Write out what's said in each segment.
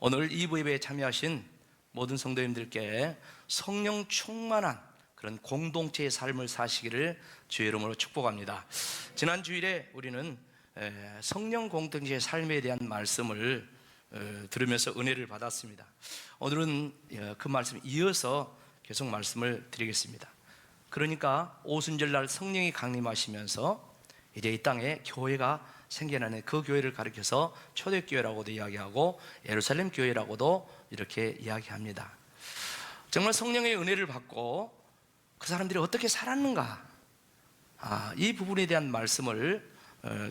오늘 2부 예배에 참여하신 모든 성도님들께 성령 충만한 그런 공동체의 삶을 사시기를 주의 이름으로 축복합니다. 지난 주일에 우리는 성령 공동체의 삶에 대한 말씀을 들으면서 은혜를 받았습니다. 오늘은 그 말씀 이어서 계속 말씀을 드리겠습니다. 그러니까 오순절날 성령이 강림하시면서 이제 이 땅에 교회가 생겨나는 그 교회를 가리켜서 초대교회라고도 이야기하고 예루살렘 교회라고도 이렇게 이야기합니다. 정말 성령의 은혜를 받고 그 사람들이 어떻게 살았는가, 이 부분에 대한 말씀을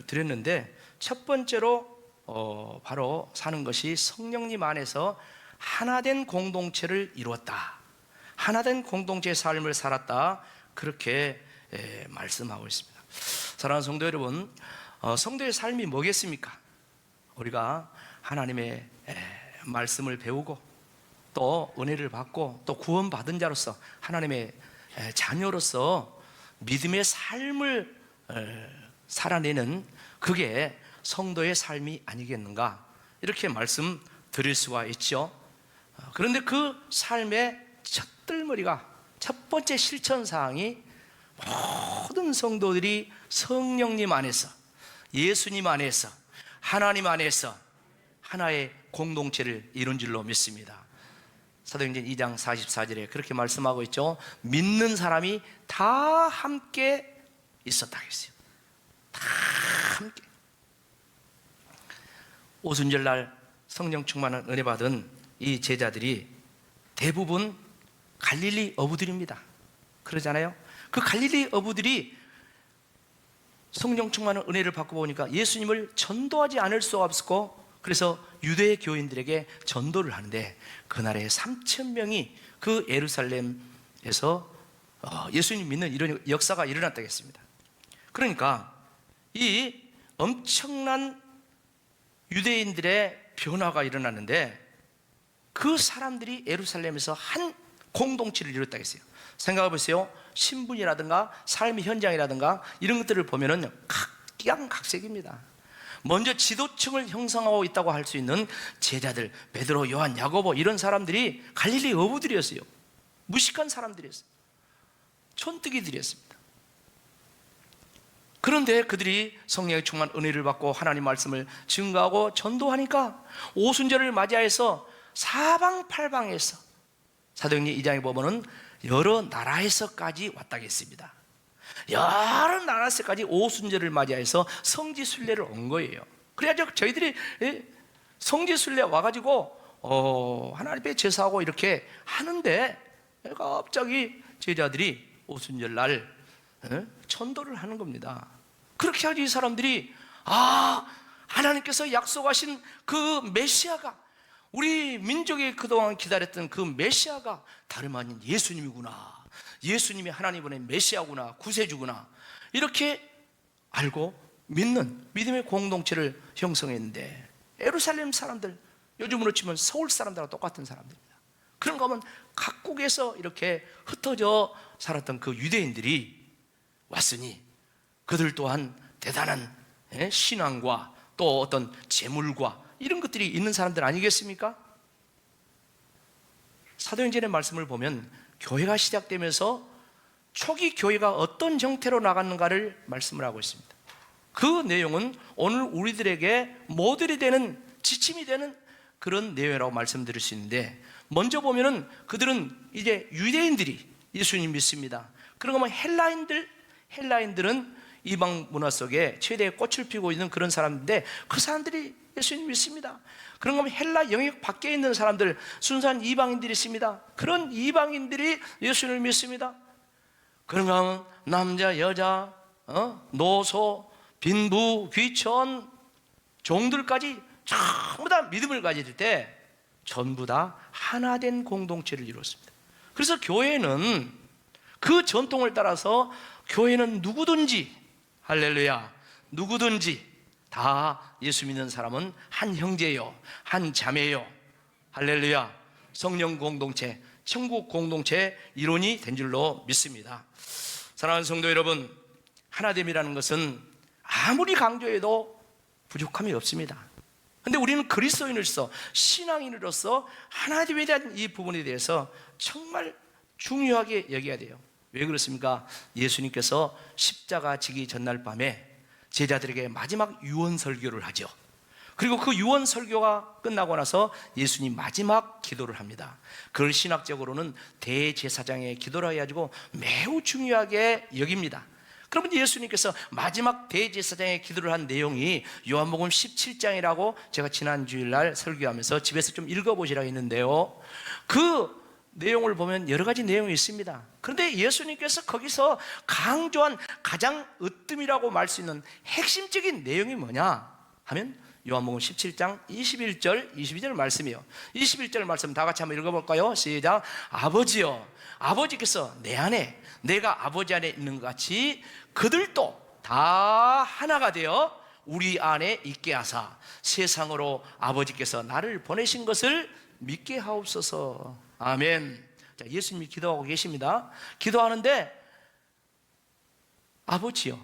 드렸는데, 첫 번째로 바로 사는 것이 성령님 안에서 하나된 공동체를 이루었다, 하나된 공동체의 삶을 살았다, 그렇게 말씀하고 있습니다. 사랑하는 성도 여러분, 성도의 삶이 뭐겠습니까? 우리가 하나님의 말씀을 배우고 또 은혜를 받고 또 구원받은 자로서 하나님의 자녀로서 믿음의 삶을 살아내는, 그게 성도의 삶이 아니겠는가, 이렇게 말씀드릴 수가 있죠. 그런데 그 삶의 첫들머리가, 첫 번째 실천사항이 모든 성도들이 성령님 안에서, 예수님 안에서, 하나님 안에서 하나의 공동체를 이룬 줄로 믿습니다. 사도행전 2장 44절에 그렇게 말씀하고 있죠. 믿는 사람이 다 함께 있었다 했어요. 다 함께. 오순절날 성령 충만한 은혜 받은 이 제자들이 대부분 갈릴리 어부들입니다. 그러잖아요. 그 갈릴리 어부들이 성령 충만한 은혜를 받고 보니까 예수님을 전도하지 않을 수가 없었고, 그래서 유대 교인들에게 전도를 하는데 그날에 3,000명이 그 예루살렘에서 예수님 믿는 이런 역사가 일어났다고 했습니다. 그러니까 이 엄청난 유대인들의 변화가 일어났는데, 그 사람들이 예루살렘에서 한 공동체를 이뤘다고 했어요. 생각해 보세요. 신분이라든가 삶의 현장이라든가 이런 것들을 보면은 각양각색입니다. 먼저 지도층을 형성하고 있다고 할 수 있는 제자들, 베드로, 요한, 야고보, 이런 사람들이 갈릴리 어부들이었어요. 무식한 사람들이었어요. 촌뜨기들이었습니다. 그런데 그들이 성령의 충만 은혜를 받고 하나님 말씀을 증거하고 전도하니까 오순절을 맞이해서 사방팔방에서, 사도행전 2장에 보면은 여러 나라에서까지 왔다고 했습니다. 여러 나라에서까지 오순절을 맞이해서 성지순례를 온 거예요. 그래가지고 저희들이 성지순례 와가지고 하나님 앞에 제사하고 이렇게 하는데, 갑자기 제자들이 오순절날 전도를 하는 겁니다. 그렇게 하지 이 사람들이 하나님께서 약속하신 그 메시아가, 우리 민족이 그동안 기다렸던 그 메시아가 다름 아닌 예수님이구나, 예수님이 하나님 보낸 메시아구나, 구세주구나, 이렇게 알고 믿는 믿음의 공동체를 형성했는데, 예루살렘 사람들, 요즘으로 치면 서울 사람들과 똑같은 사람들입니다. 그런가 하면 각국에서 이렇게 흩어져 살았던 그 유대인들이 왔으니 그들 또한 대단한 신앙과 또 어떤 재물과 이런 것들이 있는 사람들 아니겠습니까? 사도행전의 말씀을 보면 교회가 시작되면서 초기 교회가 어떤 형태로 나갔는가를 말씀을 하고 있습니다. 그 내용은 오늘 우리들에게 모델이 되는, 지침이 되는 그런 내용이라고 말씀드릴 수 있는데, 먼저 보면은 그들은 이제 유대인들이 예수님 믿습니다. 그런가 하면 헬라인들은 이방 문화 속에 최대의 꽃을 피우고 있는 그런 사람인데, 그 사람들이 예수님 믿습니다. 그런가 하면 헬라 영역 밖에 있는 사람들, 순수한 이방인들이 있습니다. 그런 이방인들이 예수님을 믿습니다. 그런가 하면 남자, 여자, 노소, 빈부, 귀천, 종들까지 전부 다 믿음을 가질 때 전부 다 하나된 공동체를 이루었습니다. 그래서 교회는 그 전통을 따라서, 교회는 누구든지, 할렐루야, 누구든지 다 예수 믿는 사람은 한 형제요, 한 자매요, 할렐루야, 성령 공동체, 천국 공동체 이론이 된 줄로 믿습니다. 사랑하는 성도 여러분, 하나됨이라는 것은 아무리 강조해도 부족함이 없습니다. 근데 우리는 그리스도인으로서, 신앙인으로서 하나님에 대한 이 부분에 대해서 정말 중요하게 여겨야 돼요. 왜 그렇습니까? 예수님께서 십자가 지기 전날 밤에 제자들에게 마지막 유언 설교를 하죠. 그리고 그 유언 설교가 끝나고 나서 예수님 마지막 기도를 합니다. 그걸 신학적으로는 대제사장의 기도라 해가지고 매우 중요하게 여깁니다. 그러면 예수님께서 마지막 대제사장의 기도를 한 내용이 요한복음 17장이라고 제가 지난 주일날 설교하면서 집에서 좀 읽어보시라고 했는데요, 그 내용을 보면 여러 가지 내용이 있습니다. 그런데 예수님께서 거기서 강조한 가장 으뜸이라고 말 수 있는 핵심적인 내용이 뭐냐 하면 요한복음 17장 21절 22절 말씀이요. 21절 말씀 다 같이 한번 읽어볼까요? 시작. 아버지여, 아버지께서 내 안에 내가 아버지 안에 있는 것 같이 그들도 다 하나가 되어 우리 안에 있게 하사 세상으로 아버지께서 나를 보내신 것을 믿게 하옵소서. 아멘. 자, 예수님이 기도하고 계십니다. 기도하는데 아버지요,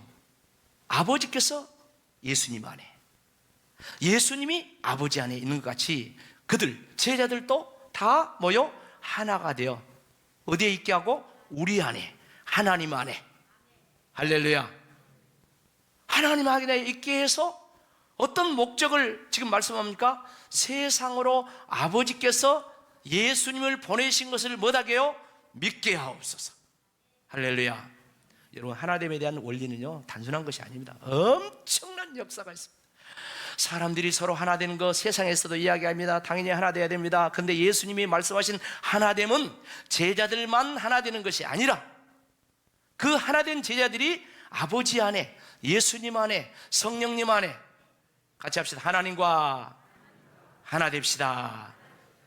아버지께서 예수님 안에, 예수님이 아버지 안에 있는 것 같이 그들 제자들도 다 모여 하나가 되어 어디에 있게 하고? 우리 안에, 하나님 안에. 할렐루야. 하나님 안에 있게 해서 어떤 목적을 지금 말씀합니까? 세상으로 아버지께서 예수님을 보내신 것을 뭐하게요? 믿게 하옵소서. 할렐루야. 여러분, 하나됨에 대한 원리는요 단순한 것이 아닙니다. 엄청난 역사가 있습니다. 사람들이 서로 하나 되는 거 세상에서도 이야기합니다. 당연히 하나 돼야 됩니다. 근데 예수님이 말씀하신 하나됨은 제자들만 하나 되는 것이 아니라 그 하나 된 제자들이 아버지 안에, 예수님 안에, 성령님 안에, 같이 합시다. 하나님과 하나 됩시다.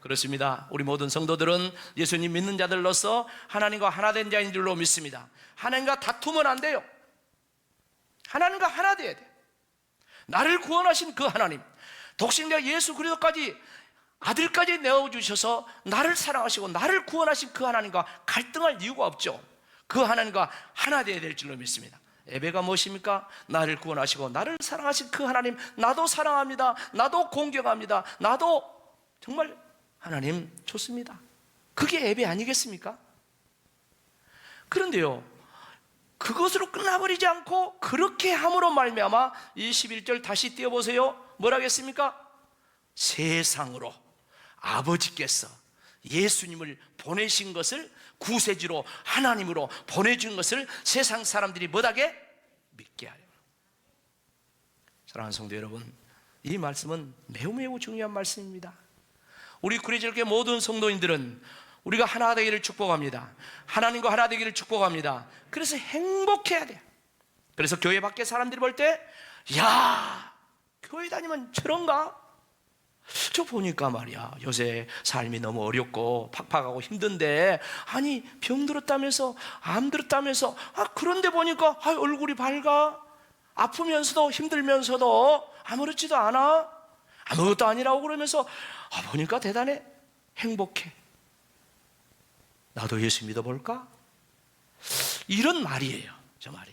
그렇습니다. 우리 모든 성도들은 예수님 믿는 자들로서 하나님과 하나 된 자인 줄로 믿습니다. 하나님과 다투면 안 돼요. 하나님과 하나 돼야 돼요. 나를 구원하신 그 하나님, 독생자 예수 그리스도까지 아들까지 내어주셔서 나를 사랑하시고 나를 구원하신 그 하나님과 갈등할 이유가 없죠. 그 하나님과 하나 되어야 될 줄로 믿습니다. 예배가 무엇입니까? 나를 구원하시고 나를 사랑하신 그 하나님, 나도 사랑합니다. 나도 공경합니다. 나도 정말 하나님 좋습니다. 그게 예배 아니겠습니까? 그런데요, 그것으로 끝나버리지 않고 그렇게 함으로 말미암아 21절 다시 띄워보세요. 뭐라겠습니까? 세상으로 아버지께서 예수님을 보내신 것을, 구세주로 하나님으로 보내준 것을 세상 사람들이 뭐하게? 믿게 하려. 사랑하는 성도 여러분, 이 말씀은 매우 중요한 말씀입니다. 우리 구리절교 모든 성도인들은 우리가 하나 되기를 축복합니다. 하나님과 하나 되기를 축복합니다. 그래서 행복해야 돼요. 그래서 교회 밖에 사람들이 볼 때, 야, 교회 다니면 저런가? 저 보니까 말이야, 요새 삶이 너무 어렵고 팍팍하고 힘든데, 아니 병 들었다면서, 암 들었다면서, 그런데 보니까 얼굴이 밝아. 아프면서도 힘들면서도 아무렇지도 않아. 아무것도 아니라고 그러면서 보니까 대단해. 행복해. 나도 예수 믿어볼까? 이런 말이에요. 저 말이.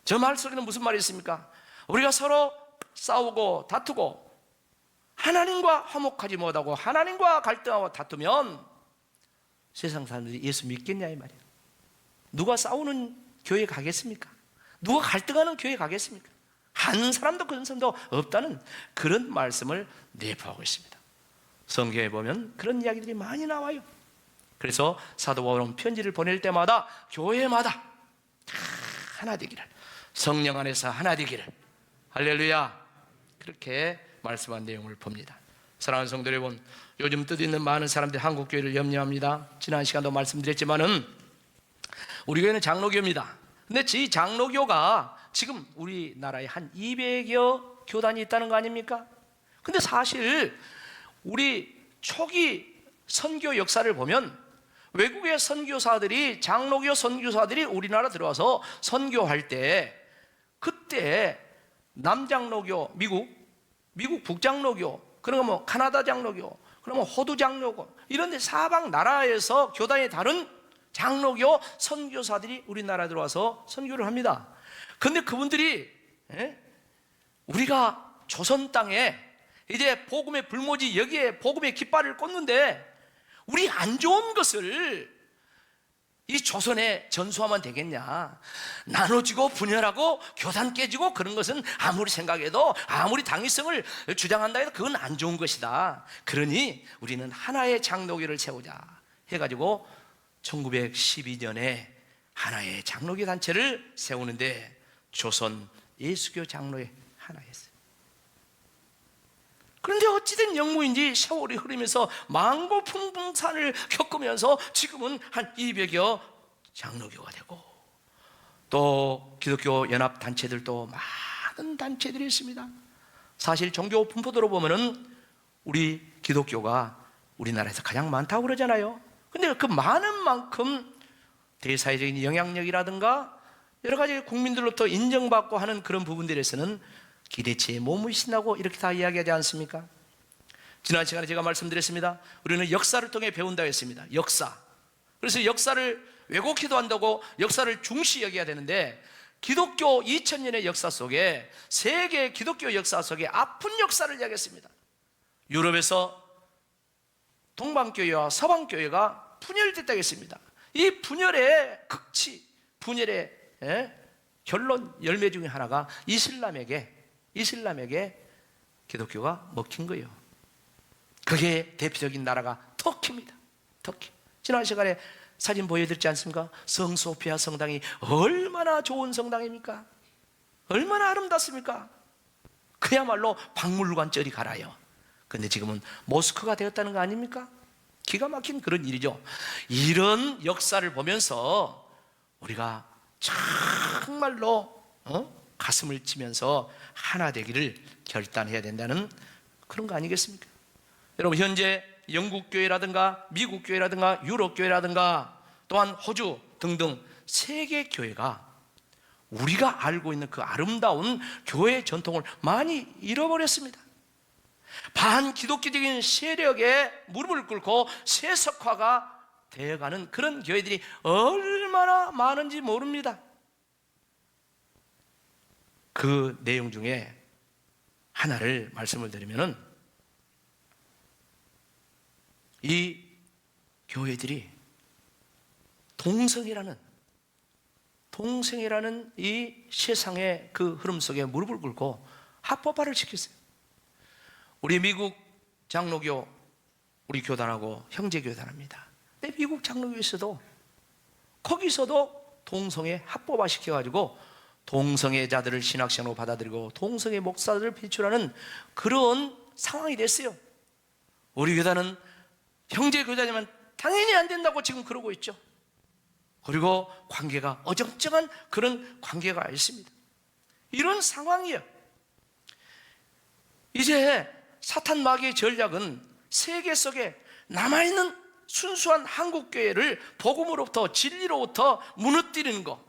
저 말 속에는 무슨 말이 있습니까? 우리가 서로 싸우고 다투고 하나님과 화목하지 못하고 하나님과 갈등하고 다투면 세상 사람들이 예수 믿겠냐 이 말이에요. 누가 싸우는 교회 가겠습니까? 누가 갈등하는 교회 가겠습니까? 한 사람도 그런 사람도 없다는 그런 말씀을 내포하고 있습니다. 성경에 보면 그런 이야기들이 많이 나와요. 그래서 사도 바울은 편지를 보낼 때마다 교회마다 다 하나 되기를, 성령 안에서 하나 되기를, 할렐루야, 그렇게 말씀한 내용을 봅니다. 사랑하는 성도 여러분, 요즘 뜻있는 많은 사람들이 한국교회를 염려합니다. 지난 시간도 말씀드렸지만은 우리 교회는 장로교입니다. 근데 이 장로교가 지금 우리나라에 한 200여 교단이 있다는 거 아닙니까? 근데 사실 우리 초기 선교 역사를 보면 외국의 선교사들이, 장로교 선교사들이 우리나라 들어와서 선교할 때, 그때 남장로교, 미국 북장로교, 그러면 뭐 카나다 장로교, 그러면 호두 장로교, 이런 데 사방 나라에서 교단이 다른 장로교 선교사들이 우리나라에 들어와서 선교를 합니다. 근데 그분들이 우리가 조선 땅에 이제 복음의 불모지, 여기에 복음의 깃발을 꽂는데 우리 안 좋은 것을 이 조선에 전수하면 되겠냐? 나눠지고 분열하고 교단 깨지고 그런 것은 아무리 생각해도, 아무리 당위성을 주장한다 해도 그건 안 좋은 것이다. 그러니 우리는 하나의 장로교를 세우자 해가지고 1912년에 하나의 장로교 단체를 세우는데 조선 예수교 장로회 하나였어요. 그런데 어찌된 영무인지 세월이 흐르면서 만고풍풍산을 겪으면서 지금은 한 200여 장로교가 되고, 또 기독교 연합 단체들도 많은 단체들이 있습니다. 사실 종교 분포도로 보면은 우리 기독교가 우리나라에서 가장 많다고 그러잖아요. 근데 그 많은 만큼 대사회적인 영향력이라든가 여러 가지 국민들로부터 인정받고 하는 그런 부분들에서는 기대치에 머무신다고 이렇게 다 이야기하지 않습니까? 지난 시간에 제가 말씀드렸습니다. 우리는 역사를 통해 배운다 했습니다. 역사. 그래서 역사를 왜곡해도 한다고 역사를 중시 여겨야 되는데, 기독교 2000년의 역사 속에, 세계 기독교 역사 속에 아픈 역사를 이야기했습니다. 유럽에서 동방교회와 서방교회가 분열됐다고 했습니다. 이 분열의 극치, 분열의 결론, 열매 중에 하나가 이슬람에게 기독교가 먹힌 거예요. 그게 대표적인 나라가 터키입니다. 터키. 지난 시간에 사진 보여드렸지 않습니까? 성소피아 성당이 얼마나 좋은 성당입니까? 얼마나 아름답습니까? 그야말로 박물관 쩔이 갈아요. 그런데 지금은 모스크가 되었다는 거 아닙니까? 기가 막힌 그런 일이죠. 이런 역사를 보면서 우리가 정말로 가슴을 치면서 하나 되기를 결단해야 된다는 그런 거 아니겠습니까? 여러분, 현재 영국 교회라든가 미국 교회라든가 유럽 교회라든가 또한 호주 등등 세계 교회가 우리가 알고 있는 그 아름다운 교회 전통을 많이 잃어버렸습니다. 반기독교적인 세력에 무릎을 꿇고 세속화가 되어가는 그런 교회들이 얼마나 많은지 모릅니다. 그 내용 중에 하나를 말씀을 드리면은, 이 교회들이 동성이라는 이 세상의 그 흐름 속에 무릎을 꿇고 합법화를 시켰어요. 우리 미국 장로교, 우리 교단하고 형제교단합니다. 근데 미국 장로교에서도, 거기서도 동성애 합법화 시켜가지고 동성애자들을 신학생으로 받아들이고 동성애 목사들을 배출하는 그런 상황이 됐어요. 우리 교단은 형제교단이면 당연히 안 된다고 지금 그러고 있죠. 그리고 관계가 어정쩡한 그런 관계가 있습니다. 이런 상황이에요. 이제 사탄 마귀의 전략은 세계 속에 남아있는 순수한 한국교회를 복음으로부터, 진리로부터 무너뜨리는 것,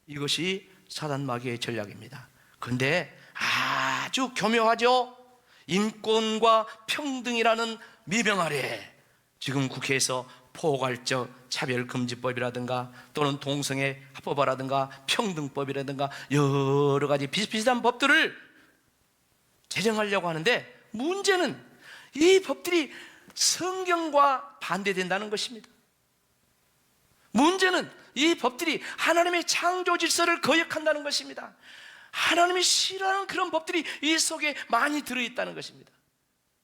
이것이 사탄 마귀의 전략입니다. 그런데 아주 교묘하죠. 인권과 평등이라는 미명 아래 지금 국회에서 포괄적 차별금지법이라든가 또는 동성애 합법화라든가 평등법이라든가 여러 가지 비슷비슷한 법들을 제정하려고 하는데, 문제는 이 법들이 성경과 반대된다는 것입니다. 문제는 이 법들이 하나님의 창조 질서를 거역한다는 것입니다. 하나님이 싫어하는 그런 법들이 이 속에 많이 들어있다는 것입니다.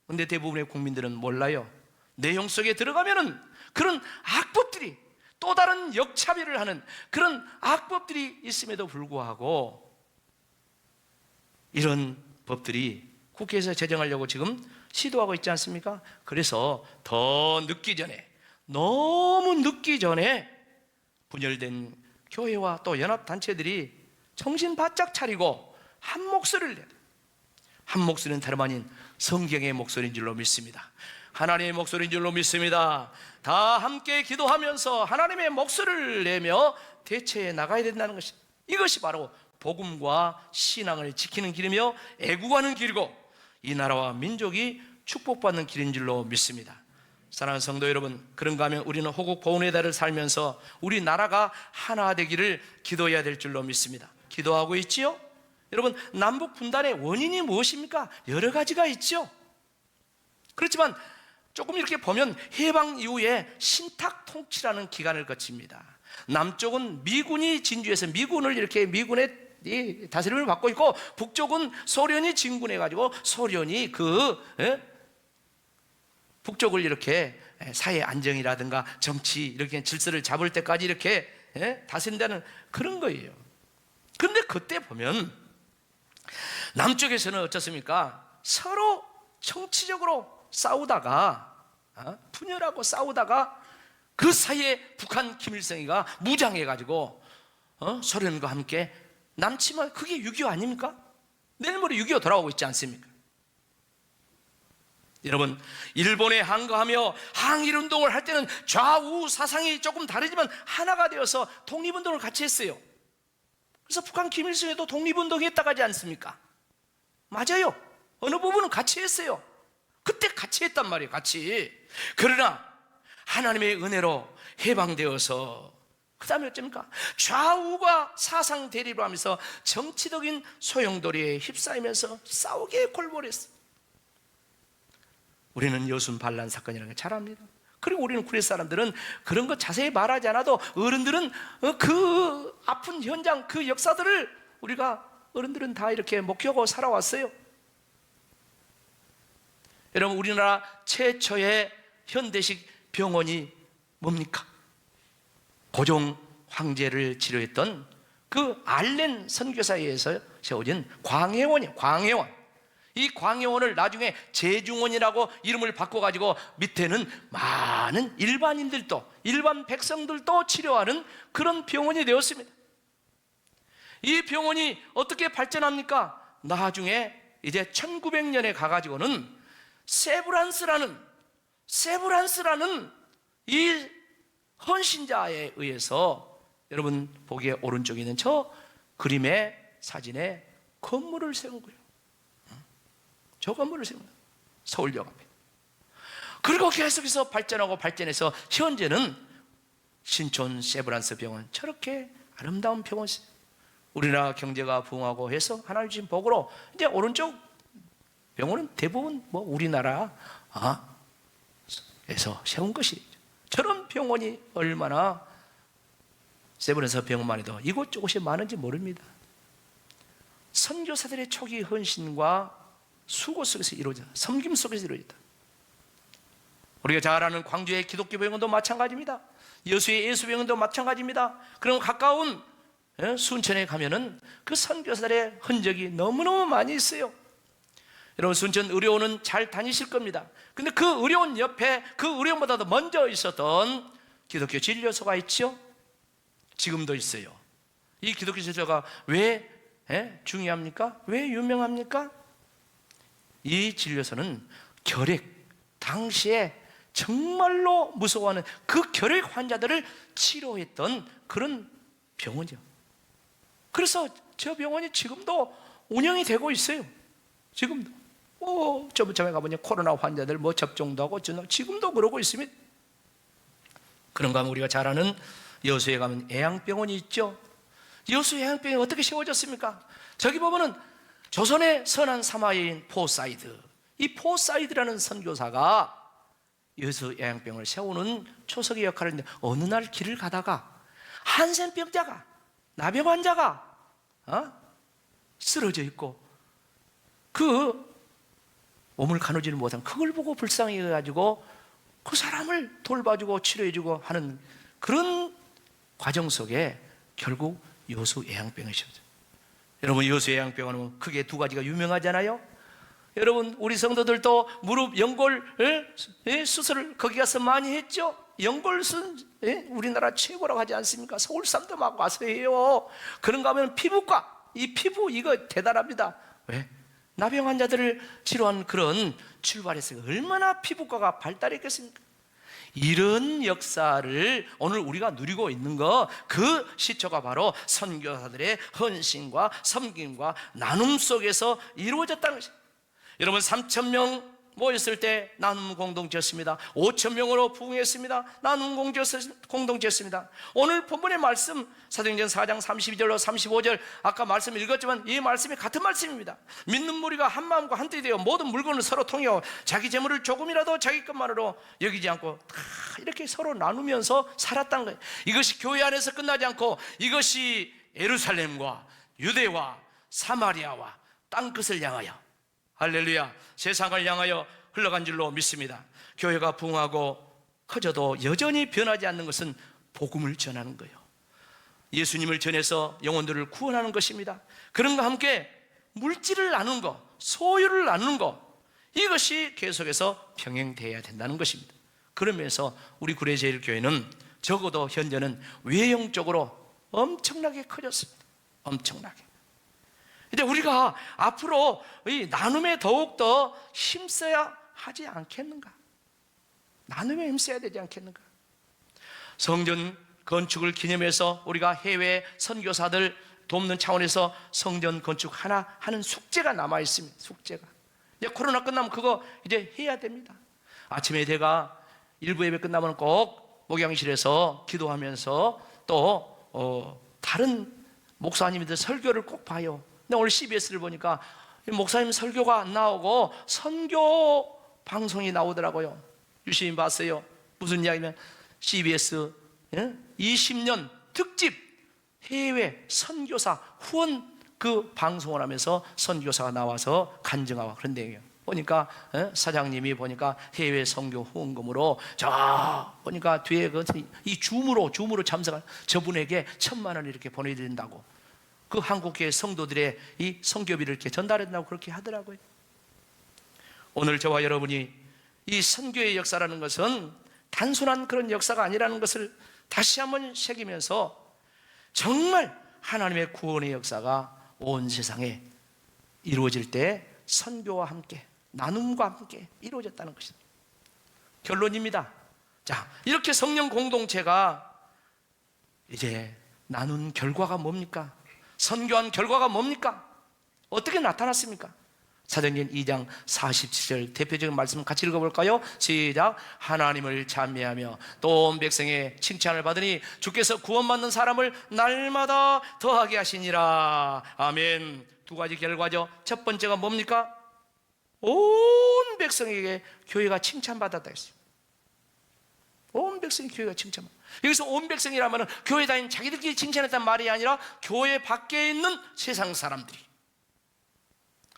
그런데 대부분의 국민들은 몰라요. 내용 속에 들어가면은 그런 악법들이, 또 다른 역차별을 하는 그런 악법들이 있음에도 불구하고 이런 법들이 국회에서 제정하려고 지금 시도하고 있지 않습니까? 그래서 더 늦기 전에, 너무 늦기 전에 분열된 교회와 또 연합단체들이 정신 바짝 차리고 한 목소리를 내요. 한 목소리는 다름 아닌 성경의 목소리인 줄로 믿습니다. 하나님의 목소리인 줄로 믿습니다. 다 함께 기도하면서 하나님의 목소리를 내며 대처해 나가야 된다는 것입니다. 이것이 바로 복음과 신앙을 지키는 길이며 애국하는 길이고 이 나라와 민족이 축복받는 길인 줄로 믿습니다. 사랑하는 성도 여러분, 그런가 하면 우리는 호국 보훈의 달을 살면서 우리 나라가 하나 되기를 기도해야 될 줄로 믿습니다. 기도하고 있지요? 여러분, 남북 분단의 원인이 무엇입니까? 여러 가지가 있죠. 그렇지만 조금 이렇게 보면 해방 이후에 신탁 통치라는 기간을 거칩니다. 남쪽은 미군이 진주해서 미군의 이 다스림을 받고 있고, 북쪽은 소련이 진군해가지고 소련이 북쪽을 이렇게 사회 안정이라든가 정치 이렇게 질서를 잡을 때까지 이렇게 다스린다는 그런 거예요. 그런데 그때 보면 남쪽에서는 어떻습니까? 서로 정치적으로 싸우다가 분열하고 싸우다가 그 사이에 북한 김일성이가 무장해가지고 소련과 함께 남치면 그게 6.25 아닙니까? 내일 모레 6.25 돌아오고 있지 않습니까? 여러분, 일본에 항거하며 항일운동을 할 때는 좌우 사상이 조금 다르지만 하나가 되어서 독립운동을 같이 했어요. 그래서 북한 김일성에도 독립운동했다고 하지 않습니까? 맞아요. 어느 부분은 같이 했어요. 그때 같이 했단 말이에요. 같이. 그러나 하나님의 은혜로 해방되어서 그 다음에 어쩝니까? 좌우가 사상 대립을 하면서 정치적인 소용돌이에 휩싸이면서 싸우게 골몰했어요. 우리는 여순 반란 사건이라는 걸 잘 압니다. 그리고 우리는 구례 사람들은 그런 거 자세히 말하지 않아도 어른들은 그 아픈 현장, 그 역사들을 우리가 어른들은 다 이렇게 목격하고 살아왔어요. 여러분, 우리나라 최초의 현대식 병원이 뭡니까? 고종 황제를 치료했던 그 알렌 선교사에 의해서 세워진 광해원이에요. 광해원. 이 광해원을 나중에 제중원이라고 이름을 바꿔가지고 밑에는 많은 일반인들도, 일반 백성들도 치료하는 그런 병원이 되었습니다. 이 병원이 어떻게 발전합니까? 나중에 이제 1900년에 가가지고는 세브란스라는 이 헌신자에 의해서, 여러분 보기에 오른쪽에 있는 저 그림의 사진에 건물을 세운 거예요. 저 건물을 세운 거예요. 서울역 앞에. 그리고 계속해서 발전해서 현재는 신촌 세브란스 병원, 저렇게 아름다운 병원. 우리나라 경제가 부흥하고 해서 하나님 주신 복으로 이제 오른쪽 병원은 대부분 우리나라에서 세운 것이죠. 저런 병원이 얼마나 세브란스 병원만 해도 이곳저곳이 많은지 모릅니다. 선교사들의 초기 헌신과 수고 속에서 이루어져, 섬김 속에서 이루어졌다. 우리가 잘 아는 광주의 기독교 병원도 마찬가지입니다. 여수의 예수병원도 마찬가지입니다. 그럼 가까운 순천에 가면은 그 선교사들의 흔적이 너무너무 많이 있어요. 여러분, 순천 의료원은 잘 다니실 겁니다. 근데 그 의료원 옆에, 그 의료원보다도 먼저 있었던 기독교 진료소가 있죠. 지금도 있어요. 이 기독교 진료소가 왜 중요합니까? 왜 유명합니까? 이 진료소는 결핵, 당시에 정말로 무서워하는 그 결핵 환자들을 치료했던 그런 병원이죠. 그래서 저 병원이 지금도 운영이 되고 있어요. 지금도. 저번에 가보니 코로나 환자들 접종도 하고 지금도 그러고 있습니다. 그런가 하면 우리가 잘 아는 여수에 가면 애양병원이 있죠. 여수 애양병원이 어떻게 세워졌습니까? 저기 보면은 조선의 선한 사마리아인 포사이드, 이 포사이드라는 선교사가 여수 애양병원을 세우는 초석의 역할을 했는데, 어느 날 길을 가다가 한센병자가, 나병 환자가 쓰러져 있고 그 몸을 가누지를 못한, 그걸 보고 불쌍해가지고 그 사람을 돌봐주고 치료해주고 하는 그런 과정 속에 결국 여수 애양병원이 세워졌어요. 여러분, 여수 애양병원은 크게 두 가지가 유명하잖아요. 여러분, 우리 성도들도 무릎 연골 수술을 거기 가서 많이 했죠. 연골은 우리나라 최고라고 하지 않습니까? 서울 사람도 막 와서 해요. 그런가 하면 피부과, 이 피부 이거 대단합니다. 왜? 나병 환자들을 치료한 그런 출발했어요. 얼마나 피부과가 발달했겠습니까? 이런 역사를 오늘 우리가 누리고 있는 거, 그 시초가 바로 선교사들의 헌신과 섬김과 나눔 속에서 이루어졌다는 것입니다. 여러분, 3,000명 모였을 때 나눔 공동체였습니다. 5천 명으로 부흥했습니다. 나눔 공동체였습니다. 오늘 본문의 말씀 사도행전 4장 32절로 35절 아까 말씀 읽었지만 이 말씀이 같은 말씀입니다. 믿는 무리가 한 마음과 한 뜻이 되어 모든 물건을 서로 통여 자기 재물을 조금이라도 자기 것만으로 여기지 않고 다 이렇게 서로 나누면서 살았다는 거예요. 이것이 교회 안에서 끝나지 않고 이것이 예루살렘과 유대와 사마리아와 땅끝을 향하여, 할렐루야, 세상을 향하여 흘러간 줄로 믿습니다. 교회가 부흥하고 커져도 여전히 변하지 않는 것은 복음을 전하는 거예요. 예수님을 전해서 영혼들을 구원하는 것입니다. 그런과 함께 물질을 나누는 것, 소유를 나누는 것, 이것이 계속해서 병행되어야 된다는 것입니다. 그러면서 우리 구례제일교회는 적어도 현재는 외형적으로 엄청나게 커졌습니다. 엄청나게. 이제 우리가 앞으로 이 나눔에 더욱더 힘써야 하지 않겠는가? 나눔에 힘써야 되지 않겠는가? 성전 건축을 기념해서 우리가 해외 선교사들 돕는 차원에서 성전 건축 하나 하는 숙제가 남아 있습니다. 숙제가. 이제 코로나 끝나면 그거 이제 해야 됩니다. 아침에 제가 일부 예배 끝나면 꼭 목양실에서 기도하면서 또 다른 목사님들 설교를 꼭 봐요. 근데 오늘 CBS를 보니까 목사님 설교가 안 나오고 선교 방송이 나오더라고요. 유시민 봤어요. 무슨 이야기냐면 CBS 20년 특집 해외 선교사 후원 그 방송을 하면서 선교사가 나와서 간증하고 그런 내용이에요. 보니까 사장님이 보니까 해외 선교 후원금으로 저 보니까 뒤에 이 줌으로 참석한 저분에게 1,000,000원 이렇게 보내드린다고 그 한국교회 성도들의 이 선교비를 이렇게 전달한다고 그렇게 하더라고요. 오늘 저와 여러분이 이 선교의 역사라는 것은 단순한 그런 역사가 아니라는 것을 다시 한번 새기면서 정말 하나님의 구원의 역사가 온 세상에 이루어질 때 선교와 함께 나눔과 함께 이루어졌다는 것입니다. 결론입니다. 자, 이렇게 성령 공동체가 이제 나눈 결과가 뭡니까? 선교한 결과가 뭡니까? 어떻게 나타났습니까? 사도행전 2장 47절 대표적인 말씀 같이 읽어볼까요? 시작. 하나님을 찬미하며 또 온 백성의 칭찬을 받으니 주께서 구원받는 사람을 날마다 더하게 하시니라. 아멘. 두 가지 결과죠. 첫 번째가 뭡니까? 온 백성에게 교회가 칭찬받았다 했어요. 온 백성이 교회가 칭찬받았다. 여기서 온 백성이라면 교회 다닌 자기들끼리 칭찬했단 말이 아니라 교회 밖에 있는 세상 사람들이,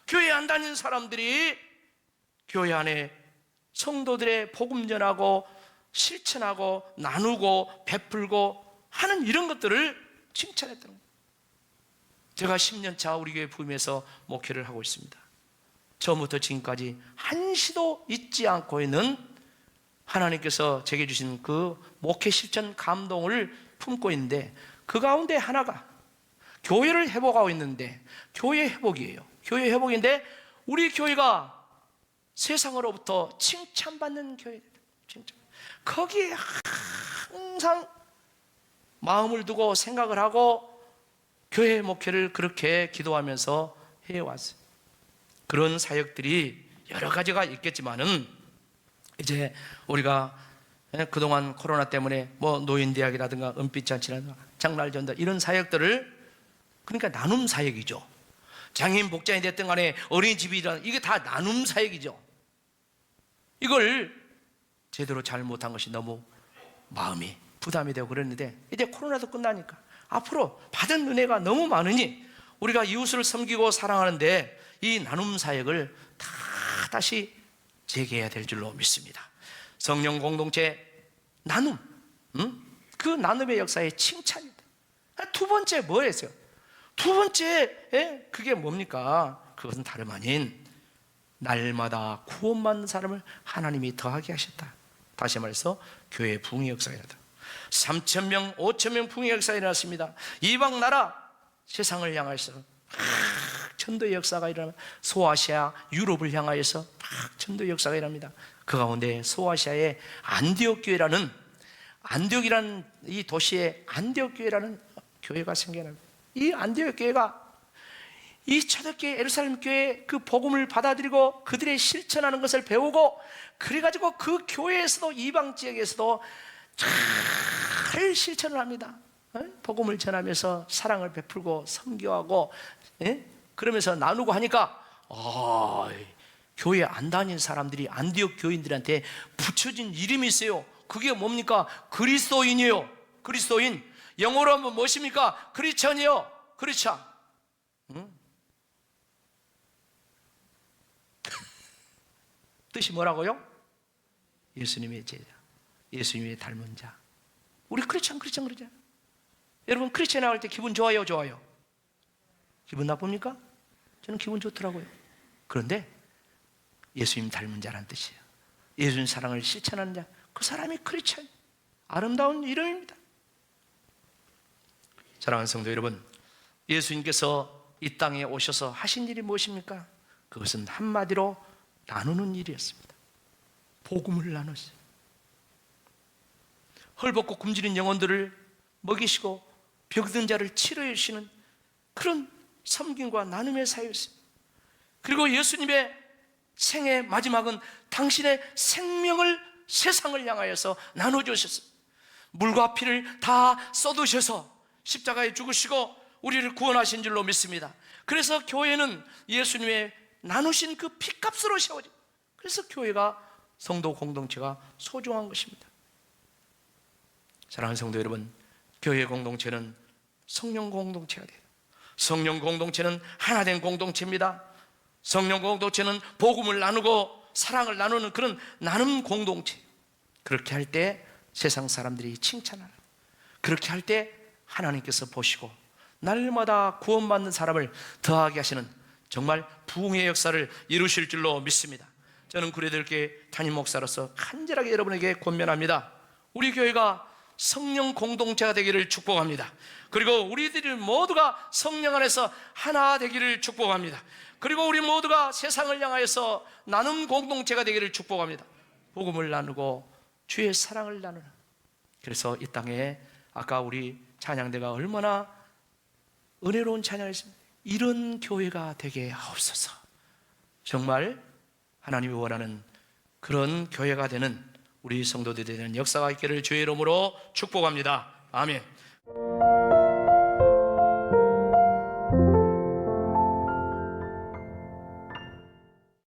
교회 안 다니는 사람들이 교회 안에 성도들의 복음 전하고 실천하고 나누고 베풀고 하는 이런 것들을 칭찬했다는 거예요. 제가 10년차 우리 교회 부임에서 목회를 하고 있습니다. 처음부터 지금까지 한시도 잊지 않고 있는 하나님께서 제게 주신 그 목회 실천 감동을 품고 있는데 그 가운데 하나가 교회를 회복하고 있는데 교회 회복이에요. 교회 회복인데 우리 교회가 세상으로부터 칭찬받는 교회다. 거기에 항상 마음을 두고 생각을 하고 교회 목회를 그렇게 기도하면서 해왔어요. 그런 사역들이 여러 가지가 있겠지만은 이제 우리가 그동안 코로나 때문에 뭐 노인대학이라든가 은빛잔치라든가 장날전도 이런 사역들을 그러니까 나눔 사역이죠. 장애인 복장이 됐든 간에 어린이집이라든 이게 다 나눔 사역이죠. 이걸 제대로 잘 못한 것이 너무 마음이 부담이 되고 그랬는데 이제 코로나도 끝나니까 앞으로 받은 은혜가 너무 많으니 우리가 이웃을 섬기고 사랑하는데 이 나눔 사역을 다시 재개해야 될 줄로 믿습니다. 성령 공동체 나눔, 그 나눔의 역사의 칭찬이다. 두 번째 뭐였어요? 두 번째 그게 뭡니까? 그것은 다름 아닌 날마다 구원받는 사람을 하나님이 더하게 하셨다. 다시 말해서 교회 부흥의 역사가 일어났다. 3,000명, 5,000명 부흥의 역사가 일어났습니다. 이방 나라 세상을 향해서 전도의 역사가 일어납니다. 소아시아, 유럽을 향하여서 전도의 역사가 일어납니다. 그 가운데 소아시아의 안디옥 교회라는 안디옥이라는 이 도시에 안디옥 교회라는 교회가 생겨납니다. 이 안디옥 교회가 이 초대교회 예루살렘 교회 그 복음을 받아들이고 그들의 실천하는 것을 배우고, 그래가지고 그 교회에서도 이방 지역에서도 잘 실천을 합니다. 복음을 전하면서 사랑을 베풀고 선교하고, 그러면서 나누고 하니까 교회 안 다닌 사람들이 안디옥 교인들한테 붙여진 이름이 있어요. 그게 뭡니까? 그리스도인이에요. 그리스도인. 영어로 하면 무엇입니까? 크리스천이요. 크리스천. 뜻이 뭐라고요? 예수님의 제자, 예수님의 닮은 자. 우리 크리스천 그러자. 여러분, 크리스천 나올 때 기분 좋아요, 좋아요? 기분 나쁩니까? 저는 기분 좋더라고요. 그런데 예수님 닮은 자란 뜻이에요. 예수님 사랑을 실천하는 자, 그 사람이 크리스천. 아름다운 이름입니다. 사랑하는 성도 여러분, 예수님께서 이 땅에 오셔서 하신 일이 무엇입니까? 그것은 한마디로 나누는 일이었습니다. 복음을 나눴어요. 헐벗고 굶주린 영혼들을 먹이시고 병든 자를 치료해 주시는 그런 섬김과 나눔의 사유였습니다. 그리고 예수님의 생의 마지막은 당신의 생명을 세상을 향하여서 나눠주셨어요. 물과 피를 다 쏟으셔서 십자가에 죽으시고 우리를 구원하신 줄로 믿습니다. 그래서 교회는 예수님의 나누신 그 피값으로 세워져. 그래서 교회가, 성도 공동체가 소중한 것입니다. 사랑하는 성도 여러분, 교회 공동체는 성령 공동체가 돼요. 성령 공동체는 하나된 공동체입니다. 성령 공동체는 복음을 나누고 사랑을 나누는 그런 나눔 공동체. 그렇게 할 때 세상 사람들이 칭찬하라. 그렇게 할 때 하나님께서 보시고 날마다 구원받는 사람을 더하게 하시는 정말 부흥의 역사를 이루실 줄로 믿습니다. 저는 구례들교회 담임 목사로서 간절하게 여러분에게 권면합니다. 우리 교회가 성령 공동체가 되기를 축복합니다. 그리고 우리들이 모두가 성령 안에서 하나 되기를 축복합니다. 그리고 우리 모두가 세상을 향하여서 나눔 공동체가 되기를 축복합니다. 복음을 나누고 주의 사랑을 나누는. 그래서 이 땅에 아까 우리 찬양대가 얼마나 은혜로운 찬양이었습니다. 이런 교회가 되게 하옵소서. 정말 하나님이 원하는 그런 교회가 되는 우리 성도들이 되는 역사가 있기를 주의 이름으로 축복합니다. 아멘.